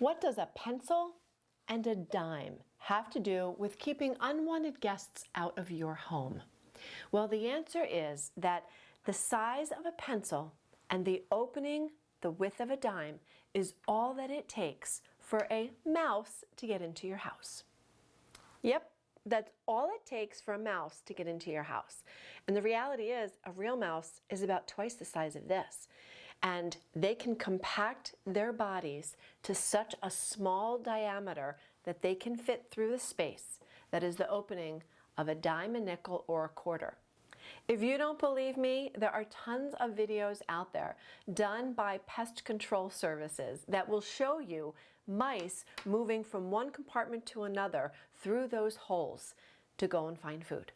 What does a pencil and a dime have to do with keeping unwanted guests out of your home? Well, the answer is that the size of a pencil and the opening, the width of a dime, is all that it takes for a mouse to get into your house. Yep, that's all it takes for a mouse to get into your house. And the reality is, a real mouse is about twice the size of this. And they can compact their bodies to such a small diameter that they can fit through the space that is the opening of a dime, a nickel, or a quarter. If you don't believe me, there are tons of videos out there done by pest control services that will show you mice moving from one compartment to another through those holes to go and find food.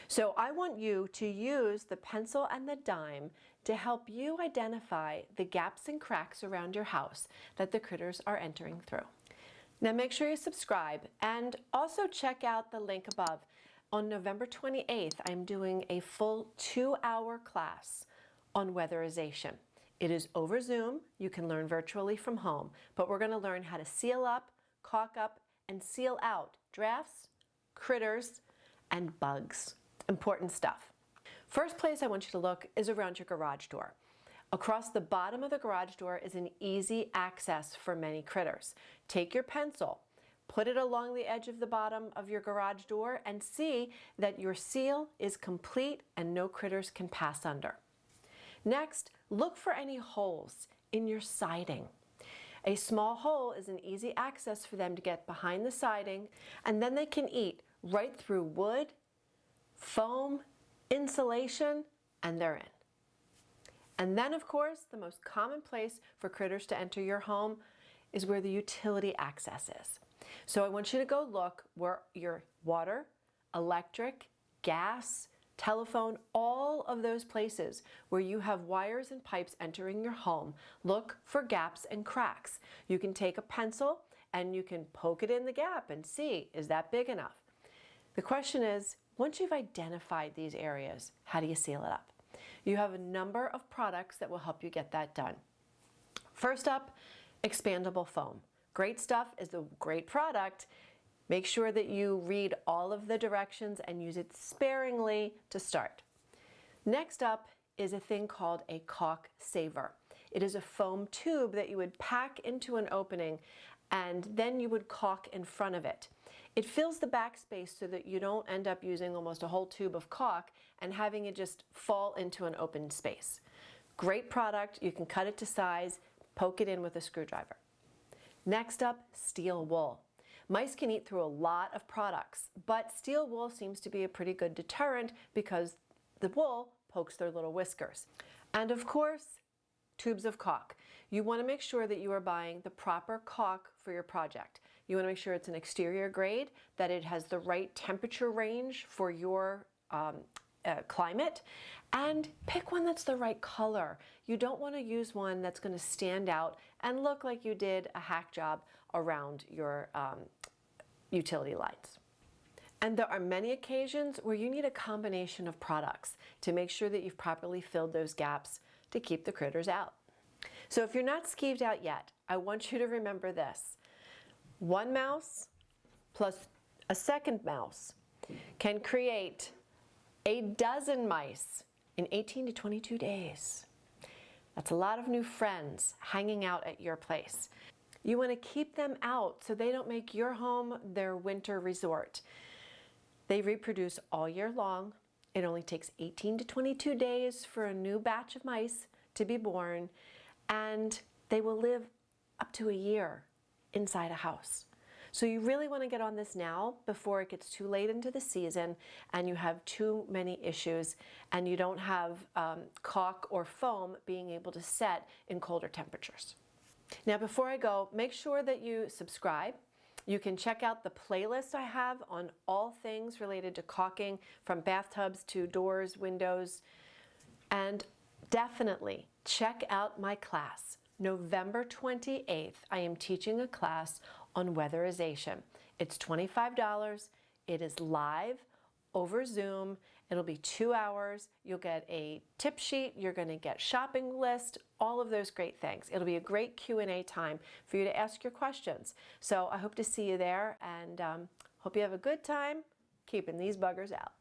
So I want you to use the pencil and the dime to help you identify the gaps and cracks around your house that the critters are entering through. Now make sure you subscribe and also check out the link above. On November 28th, I'm doing a full 2-hour class on weatherization. It is over Zoom. You can learn virtually from home, but we're going to learn how to seal up, caulk up, and seal out drafts, critters, and bugs. Important stuff. First place I want you to look is around your garage door. Across the bottom of the garage door is an easy access for many critters. Take your pencil, put it along the edge of the bottom of your garage door, and see that your seal is complete and no critters can pass under. Next, look for any holes in your siding. A small hole is an easy access for them to get behind the siding, and then they can eat right through wood, foam, insulation, and they're in. And then, of course, the most common place for critters to enter your home is where the utility access is. So I want you to go look where your water, electric, gas, telephone, all of those places where you have wires and pipes entering your home. Look for gaps and cracks. You can take a pencil and you can poke it in the gap and see, is that big enough? The question is, once you've identified these areas, how do you seal it up? You have a number of products that will help you get that done. First up, expandable foam. Great stuff, is a great product. Make sure that you read all of the directions and use it sparingly to start. Next up is a thing called a caulk saver. It is a foam tube that you would pack into an opening and then you would caulk in front of it. It fills the backspace so that you don't end up using almost a whole tube of caulk and having it just fall into an open space. Great product, you can cut it to size, poke it in with a screwdriver. Next up, steel wool. Mice can eat through a lot of products, but steel wool seems to be a pretty good deterrent because the wool pokes their little whiskers. And of course, tubes of caulk. You want to make sure that you are buying the proper caulk for your project. You want to make sure it's an exterior grade, that it has the right temperature range for your climate, and pick one that's the right color. You don't want to use one that's going to stand out and look like you did a hack job around your utility lines. And there are many occasions where you need a combination of products to make sure that you've properly filled those gaps to keep the critters out. So if you're not skeeved out yet, I want you to remember this. One mouse plus a second mouse can create a dozen mice in 18 to 22 days. That's a lot of new friends hanging out at your place. You want to keep them out so they don't make your home their winter resort. They reproduce all year long. It only takes 18 to 22 days for a new batch of mice to be born, and they will live up to a year inside a house. So you really want to get on this now before it gets too late into the season and you have too many issues and you don't have caulk or foam being able to set in colder temperatures. Now before I go, make sure that you subscribe. You can check out the playlist I have on all things related to caulking, from bathtubs to doors, windows, and definitely check out my class. November 28th, I am teaching a class on weatherization. It's $25. It is live over Zoom, It'll be 2 hours. You'll get a tip sheet. You're going to get shopping list, all of those great things. It'll be a great Q&A time for you to ask your questions. So I hope to see you there, and hope you have a good time keeping these buggers out.